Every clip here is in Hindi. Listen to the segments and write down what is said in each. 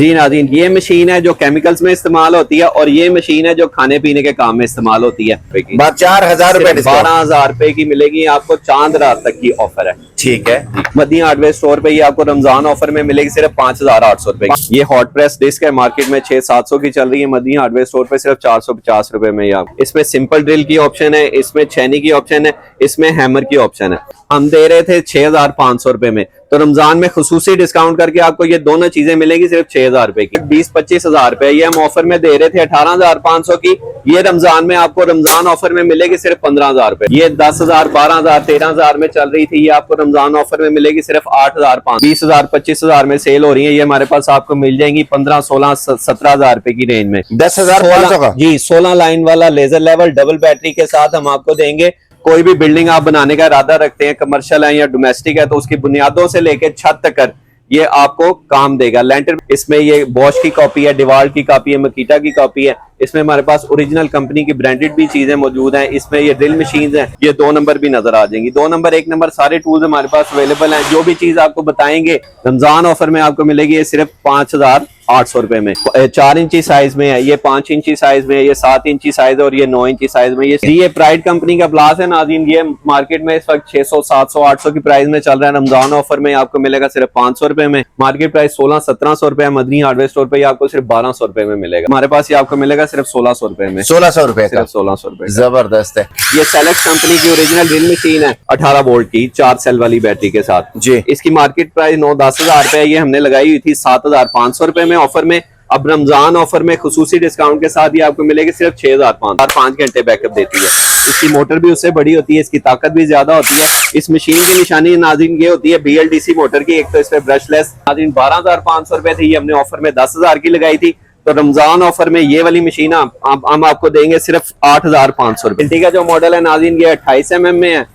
जी नाज़रीन, ये मशीन है जो केमिकल्स में इस्तेमाल होती है और ये मशीन है जो खाने पीने के काम में इस्तेमाल होती है। 4,000 रुपए, 12,000 रुपए की मिलेगी आपको, चांद रात तक की ऑफर है। ठीक है। मदनी हार्डवेयर स्टोर पे ये आपको रमजान ऑफर में मिलेगी सिर्फ 5,800 रुपए की। ये हॉट प्रेस डिस्क है, मार्केट में 600-700 की चल रही है, मदनी हार्डवेयर स्टोर पे सिर्फ 450 रुपए में। इसमें सिंपल ड्रिल की ऑप्शन है, इसमें छैनी की ऑप्शन है, इसमें हैमर की ऑप्शन है। हम दे रहे थे 6,500 रुपए में, तो रमजान में खुसूसी डिस्काउंट करके आपको ये दोनों चीजें मिलेगी सिर्फ 6,000 रुपए की। 20-25 हजार रुपए ये हम ऑफर में दे रहे थे 18,500 की, ये रमजान में आपको रमजान ऑफर में मिलेगी सिर्फ 15,000 रुपए। ये 10,000, 12,000, 13,000 में चल रही थी, ये आपको रमजान ऑफर में मिलेगी सिर्फ 8,500। 20,000, 25,000 में सेल हो रही है, ये हमारे पास आपको मिल जाएंगी 15, 16, 17,000 रुपए की रेंज में। 10,500 का जी, 16 लाइन वाला लेजर लेवल डबल बैटरी के साथ हम आपको देंगे। कोई भी बिल्डिंग आप बनाने का इरादा रखते हैं, कमर्शियल है या डोमेस्टिक है, तो उसकी बुनियादों से लेकर छत तक ये आपको काम देगा। लेंटर इसमें ये बॉश की कॉपी है, डिवाल की कॉपी है, मकीटा की कॉपी है। इसमें हमारे पास ओरिजिनल कंपनी की ब्रांडेड भी चीजें मौजूद हैं। इसमें ये ड्रिल मशीन है, ये 2 नंबर भी नजर आ जाएंगी। 2 नंबर, 1 नंबर सारे टूल्स हमारे पास अवेलेबल हैं। जो भी चीज आपको बताएंगे रमजान ऑफर में आपको मिलेगी ये सिर्फ 5,800 रुपए में। 4 इंची साइज में है, ये 5 इंची साइज में है, ये 7 इंची साइज है और ये 9 इंची साइज में। ये प्राइड कंपनी का प्लास है नाज़रीन, ये मार्केट में इस वक्त 600, 700, 800 की प्राइस में चल रहा है। रमजान ऑफर में आपको मिलेगा सिर्फ 500 रुपए में। मार्केट प्राइस 1600-1700 रुपए है। मदनी हार्डवेयर स्टोर पे आपको सिर्फ 1200 रुपए में मिलेगा। हमारे पास ये आपको मिलेगा सिर्फ 1600 रुपए में। 1600 रुपए का, 1600 रुपए। जबरदस्त है। ये सेलेक्ट कंपनी की ओरिजिनल ड्रिल मशीन है, 18 वोल्ट की, 4 सेल वाली बैटरी के साथ जी। इसकी मार्केट प्राइस 9-10 हजार रुपए, ये हमने लगाई हुई थी 7,500 रुपए में ऑफर में। अब रमजान ऑफर में खुसूसी डिस्काउंट के साथ ये आपको मिलेगी सिर्फ 6,500। 5 घंटे बैकअप देती है। इसकी मोटर भी उससे बड़ी होती है, इसकी ताकत भी ज्यादा होती है। इस मशीन की निशानी नाज़रीन ये होती है BLDC मोटर की। एक तो इसमें ब्रशलेस नाज़रीन 12,500 रुपए थी, ये हमने ऑफर में 10,000 की लगाई थी। तो रमजान ऑफर में ये वाली मशीन हम आपको देंगे सिर्फ 8,500 रुपए। ठीक है, जो मॉडल है नाज़रीन ये 28 mm में है,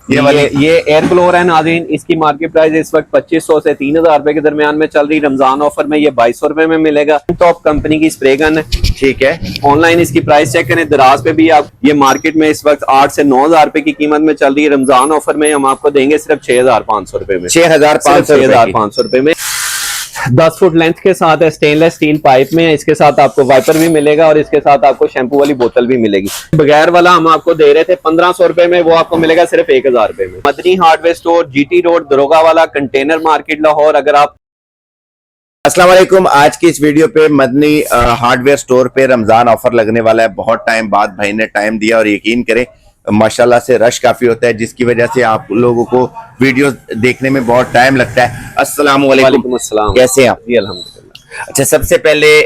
ये एयर ब्लोअर है नाज़रीन। इसकी मार्केट प्राइस इस वक्त 2,500 से 3,000 रुपए के दरमियान में चल रही। रमजान ऑफर में ये 2,200 रुपए में मिलेगा। टॉप कंपनी की स्प्रे गन है। ठीक है, ऑनलाइन इसकी प्राइस चेक करें, दराज पे भी आप, ये मार्केट में इस वक्त 8 से 9,000 रुपए की कीमत में चल रही है। रमजान ऑफर में हम आपको देंगे सिर्फ 6,500 रुपए में। 6,500 रुपए में 10 फुट लेंथ के साथ है, स्टेनलेस स्टील पाइप में है। इसके साथ आपको वाइपर भी मिलेगा और इसके साथ आपको शैम्पू वाली बोतल भी मिलेगी। बगैर वाला हम आपको दे रहे थे 1,500 रुपए में, वो आपको मिलेगा सिर्फ 1,000 रुपए में। Madni hardware store, GT road, दरोगा वाला, कंटेनर मार्केट, लाहौर। अगर आप अस्सलाम वालेकुम, आज की इस वीडियो पे मदनी हार्डवेयर स्टोर पे रमजान ऑफर लगने वाला है। बहुत टाइम बाद भाई ने टाइम दिया और यकीन करें माशाल्लाह से रश काफी होता है, जिसकी वजह से आप लोगों को वीडियो देखने में बहुत टाइम लगता है। अस्सलाम वालेकुम, अस्सलाम, कैसे हैं आप? जी अल्हम्दुलिल्लाह। अच्छा, सबसे पहले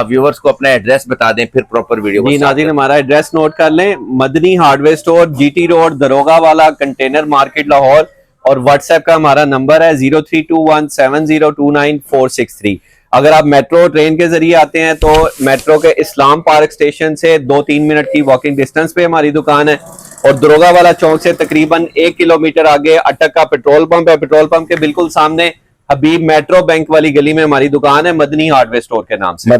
व्यूअर्स को अपना एड्रेस बता दें, फिर प्रॉपर वीडियो। जी नाज़रीन, हमारा एड्रेस नोट कर लें। Madni hardware store, GT road, दरोगा वाला, कंटेनर मार्केट, लाहौर। और व्हाट्सएप का हमारा नंबर है 03217029,463। अगर आप मेट्रो ट्रेन के जरिए आते हैं तो मेट्रो के इस्लाम पार्क स्टेशन से 2-3 मिनट की वॉकिंग डिस्टेंस पे हमारी दुकान है। और दरोगा वाला चौक से तकरीबन 1 किलोमीटर आगे अटक का पेट्रोल पंप है। पेट्रोल पंप के बिल्कुल सामने हबीब मेट्रो बैंक वाली गली में हमारी दुकान है, मदनी हार्डवेयर स्टोर के नाम से।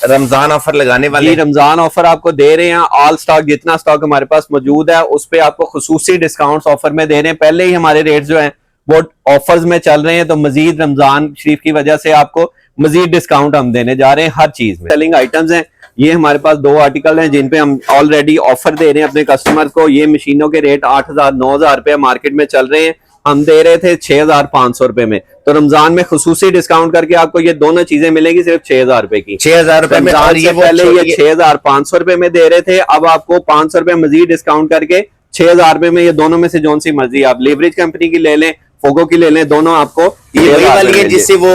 रमजान ऑफर लगाने वाले रमजान ऑफर आपको दे रहे हैं। ऑल स्टॉक, जितना स्टॉक हमारे पास मौजूद है उस पे आपको खुसूसी डिस्काउंट्स ऑफर में दे रहे हैं। पहले ही हमारे रेट जो है वो ऑफर्स में चल रहे हैं, तो मजीद रमजान शरीफ की वजह से आपको मजीद डिस्काउंट हम देने जा रहे हैं हर चीज में। सेलिंग आइटम्स हैं, ये हमारे पास 2 आर्टिकल हैं जिन पे हम ऑलरेडी ऑफर दे रहे हैं अपने कस्टमर को। ये मशीनों के रेट 8,000, 9,000 रुपए मार्केट में चल रहे हैं, हम दे रहे थे 6,500 रुपए में। तो रमजान में खुसूसी डिस्काउंट करके आपको ये दोनों चीजें मिलेगी सिर्फ 6,000 रुपए की। 6,000 रुपए में। और ये पहले ये 6,500 रुपए में दे रहे थे, अब आपको 500 रुपए मजीद डिस्काउंट करके 6,000 रुपए में। ये दोनों में से जोन सी मर्जी आप लेवरेज कंपनी की ले लें, फोगो की ले लें, दोनों आपको ये वही वाली है जिससे वो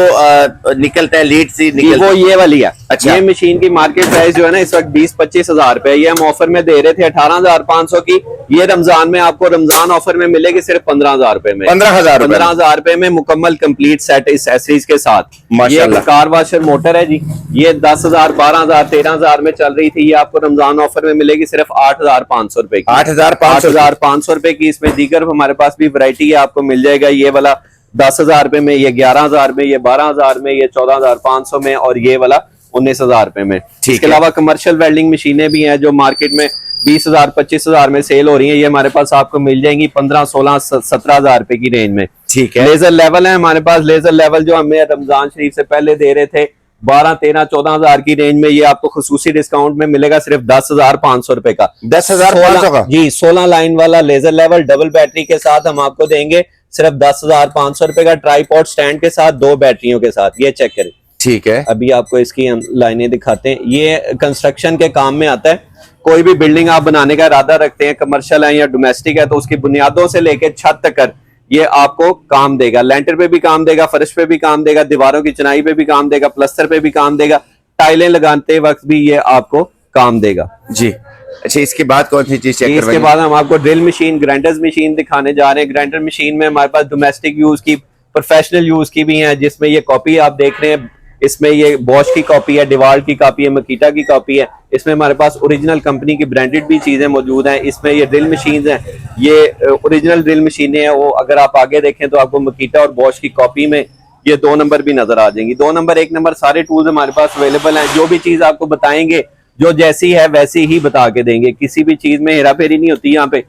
निकलता है, लीड से निकलता है। वो ये वाली है। अच्छा, ये मशीन की मार्केट प्राइस जो है ना इस वक्त 20-25 हजार रुपए, ये हम ऑफर में दे रहे थे 18,500 की। ये रमजान में आपको रमजान ऑफर में मिलेगी सिर्फ 15,000 रुपए में। 15,000 रुपए में मुकम्मल कंप्लीट सेट एक्सेसरीज के साथ। ये कार वॉशर मोटर है जी, ये 10,000, 12,000, 13,000 में चल रही थी, ये आपको रमजान ऑफर में मिलेगी सिर्फ 8,500 रुपए की। 8,500 रुपए की। इसमें दीगर हमारे पास भी वैरायटी है, आपको मिल जाएगा। ये वाला 10,000 रुपए में, ये 11,000 में, ये 12,000 में, ये 14,500 में और ये वाला 19,000 रुपए में। इसके अलावा कमर्शियल वेल्डिंग मशीनें भी हैं जो मार्केट में 20,000, 25,000 में सेल हो रही हैं। ये हमारे पास आपको मिल जाएंगी 15, 16, 17,000 रुपए की रेंज में। ठीक है। लेजर लेवल है हमारे पास। लेजर लेवल जो हमें रमजान शरीफ से पहले दे रहे थे 12, 13, 14,000 की रेंज में ये आपको खसूसी डिस्काउंट में मिलेगा सिर्फ 10,500 रुपए का। 10,500 का जी, 16 लाइन वाला लेजर लेवल डबल बैटरी के साथ हम आपको देंगे सिर्फ 10,500 रुपए का, ट्राईपॉड स्टैंड के साथ, 2 बैटरियों के साथ। ये चेक करें। ठीक है, अभी आपको इसकी हम लाइनें दिखाते हैं। ये कंस्ट्रक्शन के काम में आता है। कोई भी बिल्डिंग आप बनाने का इरादा रखते हैं, कमर्शियल है या डोमेस्टिक है, तो उसकी बुनियादों से लेकर छत तक ये आपको काम देगा। लेंटर पे भी काम देगा, फर्श पे भी काम देगा, दीवारों की चिनाई पे भी काम देगा, प्लस्तर पे भी काम देगा, टाइलें लगाते वक्त भी ये आपको काम देगा जी। अच्छा, इसके बाद कौन सी चीज चेक इसके करवाएंगे? बाद हम आपको ड्रिल मशीन, ग्राइंडर्स मशीन दिखाने जा रहे हैं। ग्राइंडर मशीन में हमारे पास डोमेस्टिक यूज की, प्रोफेशनल यूज की भी है, जिसमें ये कॉपी आप देख रहे हैं, इसमें ये बॉश की कॉपी है, डिवाल्ट की कॉपी है, मकीटा की कॉपी है। इसमें हमारे पास ओरिजिनल कंपनी की ब्रांडेड भी चीजें मौजूद हैं। इसमें ये ड्रिल मशीन हैं, ये ओरिजिनल ड्रिल मशीनें हैं। वो अगर आप आगे देखें तो आपको मकीटा और बॉश की कॉपी में ये 2 नंबर भी नजर आ जाएंगी। 2 नंबर, 1 नंबर सारे टूल्स हमारे पास अवेलेबल हैं। जो भी चीज आपको बताएंगे, जो जैसी है वैसी ही बता के देंगे। किसी भी चीज में हेरा फेरी नहीं होती। यहाँ पे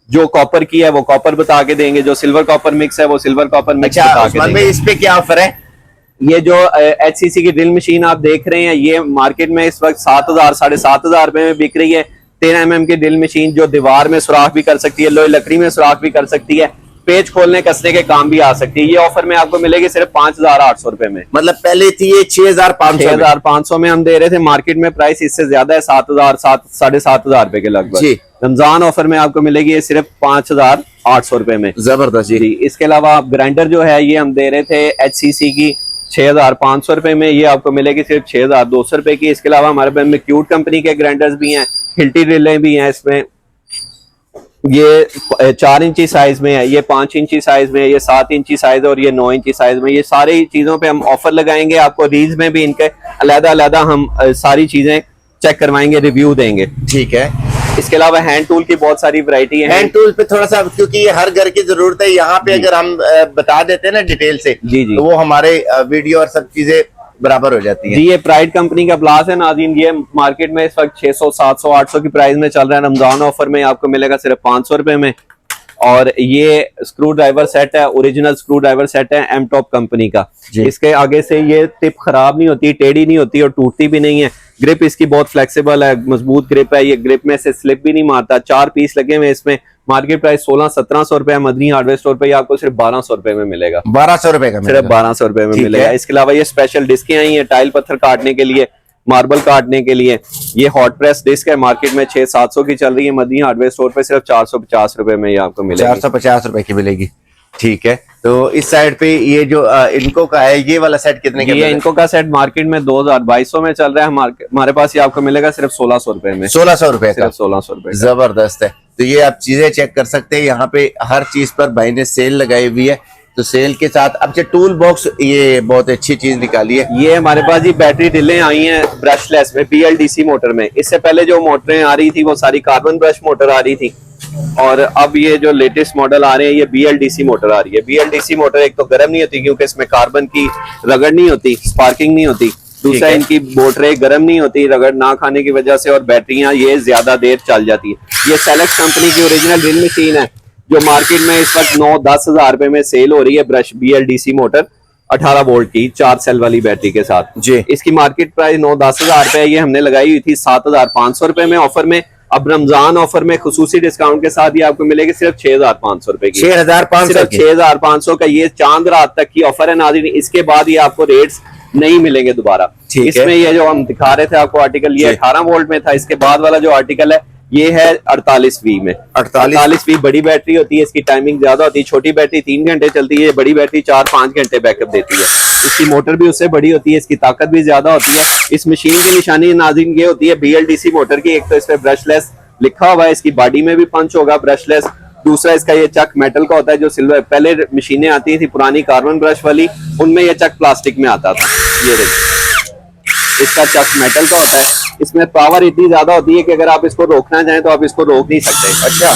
जो कॉपर की है वो कॉपर बता के देंगे, जो सिल्वर कॉपर मिक्स है वो सिल्वर कॉपर मिक्स बता के देंगे। इस पे क्या ऑफर है? ये जो HCC की ड्रिल मशीन आप देख रहे हैं, ये मार्केट में इस वक्त 7,000 7,500 रुपए में बिक रही है। 13 mm की ड्रिल मशीन जो दीवार में सुराख भी कर सकती है, लोहे लकड़ी में सुराख भी कर सकती है, पेज खोलने कसने के काम भी आ सकती है। ये ऑफर में आपको मिलेगी सिर्फ 5,800 रुपए में। मतलब पहले थी ये 6,500 में हम दे रहे थे, मार्केट में प्राइस इससे ज्यादा है, 7,000 7,500 रुपए के लगभग जी। रमजान ऑफर में आपको मिलेगी ये सिर्फ 5,800 रुपए में। जबरदस्त जी। इसके अलावा आप ग्राइंडर जो है ये हम दे रहे थे HCC की 6,500 रुपए में, ये आपको मिलेगी सिर्फ 6,200 रुपए की। इसके अलावा हमारे पास में क्यूट कंपनी के ग्राइंडर्स भी हैं, हिल्टी ड्रिलें भी हैं। इसमें ये 4 इंची साइज में है, ये 5 इंची साइज में है, ये 7 इंची साइज और ये 9 इंची साइज में। ये सारी चीजों पे हम ऑफर लगाएंगे। आपको रील्स में भी इनके अलग-अलग हम सारी चीजें चेक करवाएंगे, रिव्यू देंगे। ठीक है। इसके अलावा हैंड टूल की बहुत सारी वैरायटी है। हैंड टूल पे थोड़ा सा, क्योंकि ये हर घर की जरूरत है, यहाँ पे अगर हम बता देते हैं ना डिटेल से, जी जी, तो वो हमारे वीडियो और सब चीजें बराबर हो जाती है। जी, ये प्राइड कंपनी का प्लास है नाज़रीन। ये मार्केट में इस वक्त 600, 700, 800 की प्राइस में चल रहा है। रमजान ऑफर में आपको मिलेगा सिर्फ 500 रुपए में। और ये स्क्रू ड्राइवर सेट है, ओरिजिनल स्क्रू ड्राइवर सेट है एम टॉप कंपनी का। इसके आगे से ये टिप खराब नहीं होती, टेढ़ी नहीं होती और टूटती भी नहीं है। ग्रिप इसकी बहुत फ्लेक्सिबल है, मजबूत ग्रिप है। ये ग्रिप में से स्लिप भी नहीं मारता। 4 पीस लगे हुए इसमें। मार्केट प्राइस 1600-1700 रुपए है। मदनी हार्डवेयर स्टोर पे आपको सिर्फ 1200 रुपए में मिलेगा। 1200 रुपए का सिर्फ 1200 रुपए में मिलेगा। इसके अलावा ये स्पेशल डिस्कें आई हैं टाइल पत्थर काटने के लिए, मार्बल काटने के लिए। ये हॉट प्रेस डिस्क है, मार्केट में 600-700 की चल रही है। मदनी हार्डवेयर स्टोर पे सिर्फ 450 रुपए में ये आपको मिलेगी। 450 रुपए की मिलेगी। ठीक है। तो इस साइड पे ये जो इनको का है, ये वाला सेट कितने का? ये इनको का सेट मार्केट में 2200 में चल रहा है। हमारे पास ये आपको मिलेगा सिर्फ 1600 रुपए में। 1600 रुपए का, सिर्फ 1600 रुपए। जबरदस्त है। तो ये आप चीजें चेक कर सकते हैं। यहाँ पे हर चीज पर भाई ने सेल लगाई हुई है। तो सेल के साथ अब से टूल बॉक्स, ये बहुत अच्छी चीज निकाली है। ये हमारे पास ये बैटरी ड्रिलें आई हैं ब्रशलेस में, BLDC मोटर में। इससे पहले जो मोटरें आ रही थी वो सारी कार्बन ब्रश मोटर आ रही थी, और अब ये जो लेटेस्ट मॉडल आ रहे हैं ये BLDC मोटर आ रही है। BLDC मोटर एक तो गर्म नहीं होती क्योंकि इसमें कार्बन की रगड़ नहीं होती, स्पार्किंग नहीं होती। दूसरा, इनकी मोटरें गर्म नहीं होती रगड़ ना खाने की वजह से, और बैटरियां ये ज्यादा देर चल जाती है। ये सेलेक्ट कंपनी की ओरिजिनल ड्रिल मशीन है जो मार्केट में इस वक्त 9-10 हजार रुपए में सेल हो रही है। ब्रश BLDC मोटर 18 वोल्ट की 4 सेल वाली बैटरी के साथ जी। इसकी मार्केट प्राइस 9-10 हजार रुपए। ये हमने लगाई हुई थी 7,500 रुपए में ऑफर में। अब रमजान ऑफर में खुसूसी डिस्काउंट के साथ ये आपको मिलेगी सिर्फ 6,500 रुपए की। 6,500 6,500 का ये चांद रात तक की ऑफर है नाज़रीन। इसके बाद ये आपको रेट्स नहीं मिलेंगे दोबारा। इसमें ये जो हम दिखा रहे थे आपको आर्टिकल, ये 18 वोल्ट में था। इसके बाद वाला जो आर्टिकल है ये है 48V में। 48V बड़ी बैटरी होती है, इसकी टाइमिंग ज्यादा होती है। छोटी बैटरी 3 घंटे चलती है, बड़ी बैटरी 4-5 घंटे बैकअप देती है। इसकी मोटर भी उससे बड़ी होती है, इसकी ताकत भी ज्यादा होती है। इस मशीन की निशानी नाज़रीन ये होती है BLDC मोटर की। एक तो इस पे ब्रशलेस लिखा हुआ है, इसकी बॉडी में भी पंच होगा ब्रशलेस। दूसरा, इसका ये चक मेटल का होता है, जो सिल्वर पहले मशीनें आती थी पुरानी कार्बन ब्रश वाली, उनमें ये चक प्लास्टिक में आता था। ये देखिए, इसका चक मेटल का होता है। इसमें पावर इतनी ज्यादा होती है कि अगर आप इसको रोकना चाहें तो आप इसको रोक नहीं सकते। अच्छा,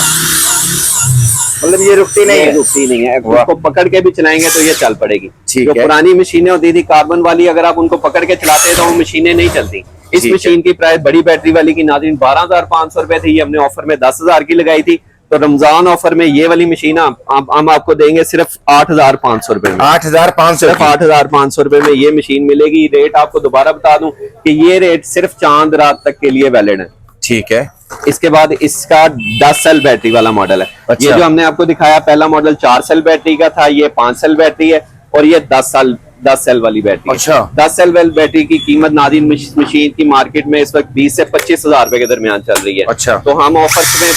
मतलब ये रुकती नहीं है? रुकती नहीं है। उसको पकड़ के भी चलाएंगे तो ये चल पड़ेगी। जो है। पुरानी मशीनें होती थी कार्बन वाली, अगर आप उनको पकड़ के चलाते हैं तो वो मशीनें नहीं चलती। इस मशीन की प्राइस बड़ी बैटरी वाली की नाज़रीन 12,500 रुपए थी। ये हमने ऑफर में 10,000 की लगाई थी। तो रमजान ऑफर में ये वाली मशीन हम आपको देंगे सिर्फ 8,500 रुपए में। 8,500, सिर्फ 8,500 रुपए में ये मशीन मिलेगी। रेट आपको दोबारा बता दूं कि ये रेट सिर्फ चांद रात तक के लिए वैलिड है। ठीक है। इसके बाद इसका 10 सेल बैटरी वाला मॉडल है। अच्छा। ये जो हमने आपको दिखाया पहला मॉडल 4 सेल बैटरी का था, ये 5 सेल बैटरी है और ये 10 सेल वाली बैटरी। अच्छा। 10 सेल वाली बैटरी की कीमत नाज़रीन मशीन की मार्केट में इस वक्त 20 से 25,000 रुपए के दरमियान चल रही है। अच्छा। तो हम ऑफर में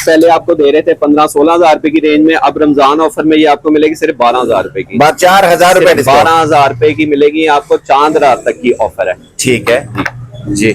पहले आपको दे रहे थे 15-16 हजार रुपए की रेंज में, अब रमजान ऑफर में ये आपको मिलेगी सिर्फ 12,000 रुपए की। 4,000 रुपए, 12,000 रुपए की मिलेगी आपको, चांद रात तक की ऑफर है। ठीक है जी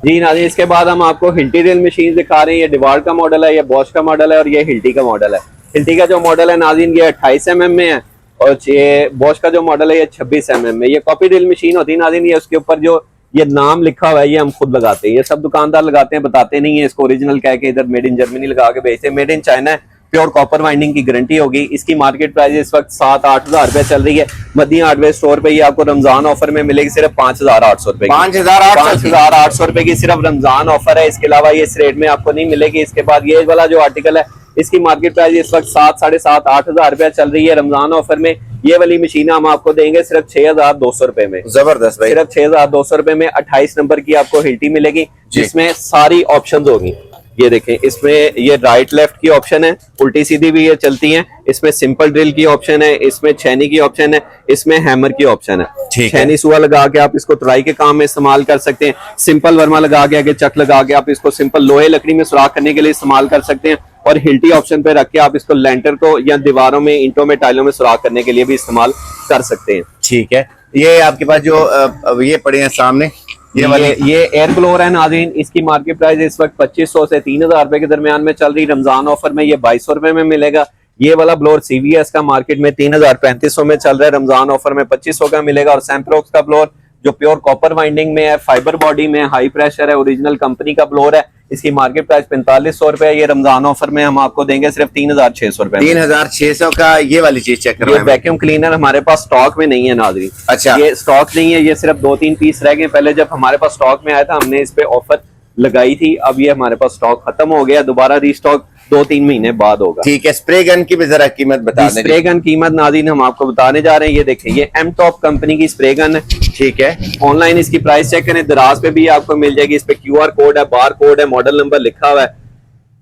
जी नाज़रीन, इसके बाद हम आपको हिल्टी ड्रिल मशीन दिखा रहे हैं। ये डिवार्ड का मॉडल है, ये बॉश का मॉडल है और ये हिल्टी का मॉडल है। हिल्टी का जो मॉडल है नाज़रीन ये 28 mm में है और ये बॉश का जो मॉडल है ये 26 mm में। ये कॉपी ड्रिल मशीन होती है नाज़रीन, ये उसके ऊपर जो ये नाम लिखा हुआ है ये हम खुद लगाते हैं, ये सब दुकानदार लगाते हैं, बताते नहीं है इसको ओरिजिनल कह के इधर मेड इन जर्मनी लगा के बेचते हैं। मेड इन चाइना है, प्योर कॉपर वाइंडिंग की गारंटी होगी। इसकी मार्केट प्राइस इस वक्त 7-8 हजार रुपए चल रही है। मदनी हार्डवेयर स्टोर पे ये आपको रमजान ऑफर में मिलेगी सिर्फ 5,800 रुपए। 5,800 रुपए की सिर्फ रमजान ऑफर है। इसके अलावा ये इस रेट में आपको नहीं मिलेगी। इसके बाद ये वाला जो आर्टिकल है इसकी मार्केट प्राइस इस वक्त 7-7.5-8 हजार रुपया चल रही है। रमजान ऑफर में ये वाली मशीन हम आपको देंगे सिर्फ 6,200 रुपए में। जबरदस्त भाई, सिर्फ 6,200 रुपए में 28 नंबर की आपको हिल्टी मिलेगी जिसमें सारी ऑप्शंस होगी। ये देखें, इसमें ये राइट लेफ्ट की ऑप्शन है, उल्टी सीधी भी ये चलती हैं। इसमें सिंपल ड्रिल की ऑप्शन है, इसमें छैनी की ऑप्शन है, इसमें हैमर की ऑप्शन है। छैनी सुआ लगा के आप इसको तुड़ाई के काम में इस्तेमाल कर सकते हैं। सिंपल वर्मा लगा के आगे चक लगा के आप इसको सिंपल लोहे लकड़ी में सुराख करने के लिए इस्तेमाल कर सकते हैं। और हिल्टी ऑप्शन पे रख के आप इसको लेंटर को या दीवारों में, ईंटों में, टाइलों में सुराख करने के लिए भी इस्तेमाल कर सकते हैं। ठीक है। ये आपके पास जो ये पड़े हैं सामने, ये एयर ब्लोअर है नाज़रीन, इसकी मार्केट प्राइस इस वक्त 2,500 से 3,000 रुपए के दरमियान में चल रही। रमजान ऑफर में ये 2,200 रुपए में मिलेगा। ये वाला ब्लोअर CVS का मार्केट में 3,350 में चल रहा है, रमजान ऑफर में 2,500 का मिलेगा। और सैम्प्रोक्स का ब्लोअर जो प्योर कॉपर वाइंडिंग में है, फाइबर बॉडी में, हाई प्रेशर है, ओरिजिनल कंपनी का ब्लोअर है, इसकी मार्केट प्राइस 4,500 रुपए। ये रमजान ऑफर में हम आपको देंगे सिर्फ 3,600 रुपए। 3,600 का ये वाली चीज चेक कर रहे हैं। वैक्यूम क्लीनर हमारे पास स्टॉक में नहीं है नाज़रीन। अच्छा, ये स्टॉक नहीं है, ये सिर्फ 2-3 पीस रह गए। पहले जब हमारे पास स्टॉक में आया था हमने इस पे ऑफर लगाई थी, अब ये हमारे पास स्टॉक खत्म हो गया, दोबारा रीस्टॉक 2-3 महीने बाद होगा। ठीक है। स्प्रे गन की भी जरा कीमत बता दें। स्प्रे गन कीमत नाज़रीन हम आपको बताने जा रहे हैं। ये देखें, ये M-Top कंपनी की स्प्रे गन है। ठीक है। ऑनलाइन इसकी प्राइस चेक करें, दराज पे भी आपको मिल जाएगी। इस पे QR कोड है, बार कोड है, मॉडल नंबर लिखा हुआ है।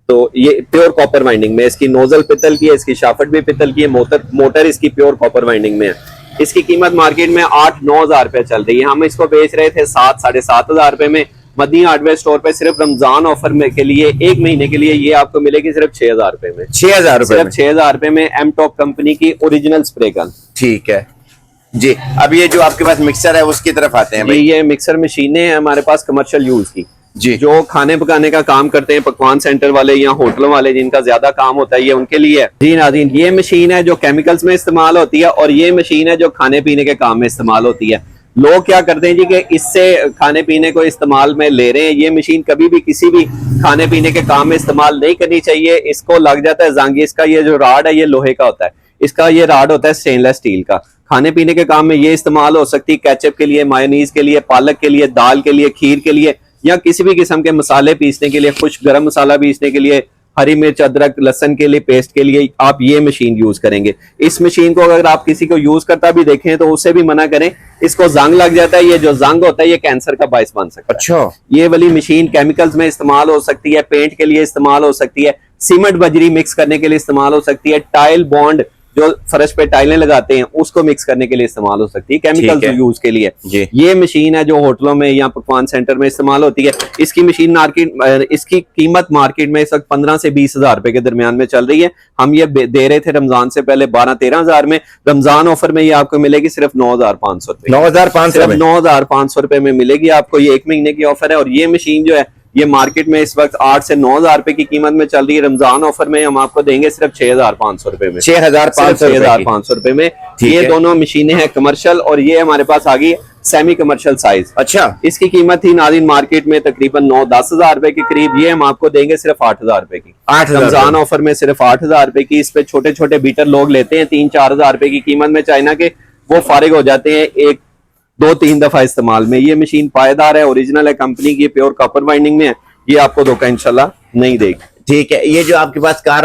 तो ये प्योर कॉपर वाइंडिंग में, इसकी नोजल पित्तल की है, इसकी शाफट भी पित्तल की है, मोटर इसकी प्योर कॉपर वाइंडिंग में है। इसकी कीमत मार्केट में 8-9 हजार रुपए चल रही है। हम इसको बेच रहे थे 7-7.5 हजार रुपए में। मदनी हार्डवेयर स्टोर पे सिर्फ रमजान ऑफर में के लिए 1 महीने के लिए ये आपको मिलेगी सिर्फ 6,000 रुपए में। 6,000 रुपए, सिर्फ 6,000 रुपए में M-Top कंपनी की ओरिजिनल स्प्रे गन। ठीक है जी। अब ये जो आपके पास मिक्सर है उसकी तरफ आते हैं भाई। ये मिक्सर मशीनें हैं हमारे पास कमर्शियल यूज की जी, जो खाने पकाने का काम करते हैं, पकवान सेंटर वाले या होटलों वाले जिनका ज्यादा काम होता है, ये उनके लिए है। जी नाज़रीन, ये मशीन है जो केमिकल्स में इस्तेमाल होती है और ये मशीन है जो खाने पीने के काम में इस्तेमाल होती है। लोग क्या करते हैं जी कि इससे खाने पीने को इस्तेमाल में ले रहे हैं। ये मशीन कभी भी किसी भी खाने पीने के काम में इस्तेमाल नहीं करनी चाहिए। इसको लग जाता है जंग। इसका ये जो राड है ये लोहे का होता है, इसका ये राड होता है स्टेनलेस स्टील का। खाने पीने के काम में ये इस्तेमाल हो सकती है, केचप के लिए, मायोनीज के लिए, पालक के लिए, दाल के लिए, खीर के लिए, या किसी भी किस्म के मसाले पीसने के लिए, खुश्क गरम मसाला पीसने के लिए, हरी मिर्च, अदरक, लहसन के लिए पेस्ट के लिए आप ये मशीन यूज करेंगे। इस मशीन को अगर आप किसी को यूज करता भी देखें तो उससे भी मना करें। इसको जंग लग जाता है। ये जो जंग होता है ये कैंसर का बायस बन सकता है। अच्छा। ये वाली मशीन केमिकल्स में इस्तेमाल हो सकती है, पेंट के लिए इस्तेमाल हो सकती है, सीमेंट बजरी मिक्स करने के लिए इस्तेमाल हो सकती है, टाइल बॉन्ड जो फर्श पे टाइलें लगाते हैं उसको मिक्स करने के लिए इस्तेमाल हो सकती है, केमिकल यूज के लिए। ये मशीन है जो होटलों में या पकवान सेंटर में इस्तेमाल होती है। इसकी मशीन मार्केट, इसकी कीमत मार्केट में इस वक्त 15 से 20 हजार रुपए के दरमियान में चल रही है। हम ये दे रहे थे रमजान से पहले 12-13 हजार में। रमजान ऑफर में ये आपको मिलेगी सिर्फ 9,500 रुपए। 9,500 रुपए में मिलेगी आपको। ये 1 महीने की ऑफर है। और ये मशीन जो है ये मार्केट में इस वक्त 8 से 9 हजार रुपए की कीमत में चल रही है। रमजान ऑफर में हम आपको देंगे सिर्फ 6,500 रुपए में। 6,500 रुपए में। ये दोनों मशीनें हैं कमर्शियल और ये हमारे पास आ गई सेमी कमर्शियल साइज। अच्छा। इसकी कीमत थी नाज़रीन मार्केट में तकरीबन 9-10 हजार रुपए के करीब। ये हम आपको देंगे सिर्फ 8 हजार रुपए की। 8 रमजान ऑफर में सिर्फ 8 हजार रुपए की। इस पे छोटे छोटे बीटर लोग लेते हैं 3-4 हजार रुपए की कीमत में चाइना के, वो फारिग हो जाते हैं 1-2-3 दफा इस्तेमाल में। ये मशीन पायदार है, ओरिजिनल है, कंपनी की, प्योर कॉपर वाइंडिंग में है। ये आपको धोखा इंशाल्लाह नहीं देगी। ठीक है। ये जो आपके पास कार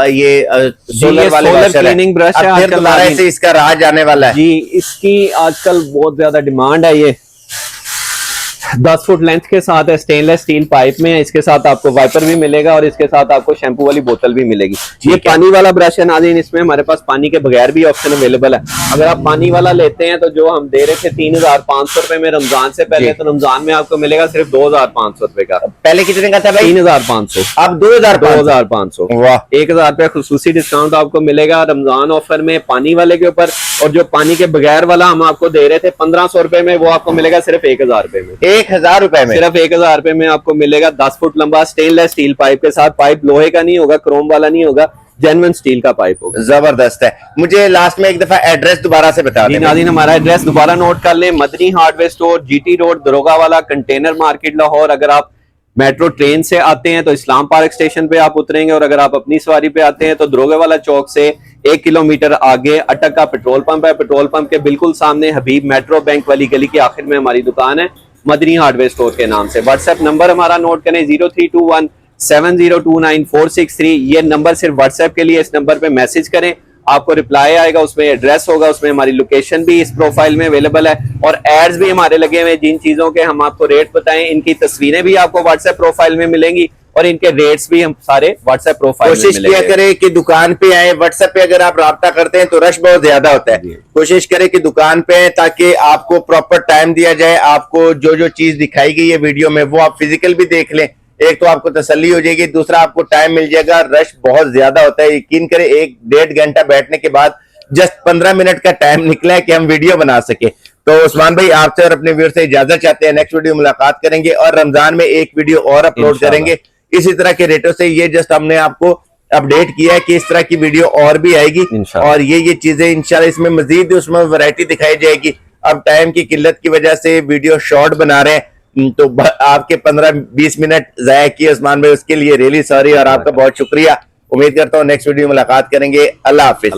ये सोलर वाले सोलर वॉशर क्लीनिंग ब्रश है, अब फिर आजकल दोबारा नाज़रीन। से इसका राज आने वाला है। जी, इसकी आजकल बहुत ज्यादा डिमांड है। ये 10 फुट लेंथ के साथ है, स्टेनलेस स्टील पाइप में है। इसके साथ आपको वाइपर भी मिलेगा और इसके साथ आपको शैम्पू वाली बोतल भी मिलेगी। ये है। पानी वाला ब्रश है नाज़रीन, इसमें हमारे पास पानी के बगैर भी ऑप्शन अवेलेबल है। अगर आप पानी वाला लेते हैं तो जो हम दे रहे थे 3500 रुपए में रमजान से पहले, तो रमजान में आपको मिलेगा सिर्फ 2500 रुपए का। पहले कितने का था भाई? 3500, अब 2500। वाह, 1000 रुपया खुसूसी डिस्काउंट आपको मिलेगा रमजान ऑफर में पानी वाले के ऊपर। और जो पानी के बगैर वाला हम आपको दे रहे थे 1500 रुपए में, वो आपको मिलेगा सिर्फ 1000 रुपए में। 1000 रुपए में सिर्फ 1000 रुपए में आपको मिलेगा 10 फुट लंबा स्टेनलेस स्टील पाइप के साथ। पाइप लोहे का नहीं होगा, क्रोम वाला नहीं होगा, जेन्युइन स्टील का पाइप होगा। जबरदस्त है। मुझे लास्ट में एक दफा एड्रेस दोबारा से बता दें। नाज़रीन, हमारा एड्रेस दोबारा नोट कर लें। Madni hardware store, GT road, दरोगा वाला, कंटेनर मार्केट, लाहौर। अगर आप मेट्रो ट्रेन से आते हैं तो इस्लाम पार्क स्टेशन पे आप उतरेंगे, और अगर आप अपनी सवारी पे आते हैं तो दरोगा वाला चौक से 1 किलोमीटर आगे अटक का पेट्रोल पंप है। पेट्रोल पंप के बिल्कुल सामने हबीब मेट्रो बैंक वाली गली के आखिर में हमारी दुकान है, मदनी हार्डवेयर स्टोर के नाम से। व्हाट्सएप नंबर हमारा नोट करें 03217029 ये नंबर सिर्फ व्हाट्सएप के लिए। इस नंबर पे मैसेज करें, आपको रिप्लाई आएगा, उसमें एड्रेस होगा, उसमें हमारी लोकेशन भी इस प्रोफाइल में अवेलेबल है, और एड्स भी हमारे लगे हुए हैं। जिन चीजों के हम आपको रेट बताएं, इनकी तस्वीरें भी आपको व्हाट्सएप प्रोफाइल में मिलेंगी, और इनके रेट्स भी हम सारे व्हाट्सएप प्रोफाइल में कोशिश किया करें कि दुकान पे आए। व्हाट्सएप पे अगर आप राब्ता करते हैं तो रश बहुत ज्यादा होता है। कोशिश करें कि दुकान पे आए ताकि आपको प्रॉपर टाइम दिया जाए। आपको जो जो चीज दिखाई गई है वीडियो में वो आप फिजिकल भी देख लें। एक तो आपको तसल्ली हो जाएगी, दूसरा आपको टाइम मिल जाएगा। रश बहुत ज्यादा होता है, यकीन करें 1-1.5 घंटा बैठने के बाद जस्ट 15 मिनट का टाइम निकला है कि हम वीडियो बना सके। तो उस्मान भाई आपसे और अपने व्यूअर्स से इजाजत चाहते हैं। नेक्स्ट वीडियो मुलाकात करेंगे और रमजान में एक वीडियो और अपलोड करेंगे इसी तरह के रेटों से। ये जस्ट हमने आपको अपडेट किया है कि इस तरह की वीडियो और भी आएगी, और ये चीजें इंशाल्लाह इसमें मजीद उसमें वैरायटी दिखाई जाएगी। अब टाइम की किल्लत की वजह से वीडियो शॉर्ट बना रहे हैं, तो आपके 15-20 मिनट जाया किए उस्मान भाई, उसके लिए रियली सॉरी और आपका बहुत शुक्रिया। उम्मीद करता हूँ नेक्स्ट वीडियो मुलाकात करेंगे। अल्लाह हाफिज।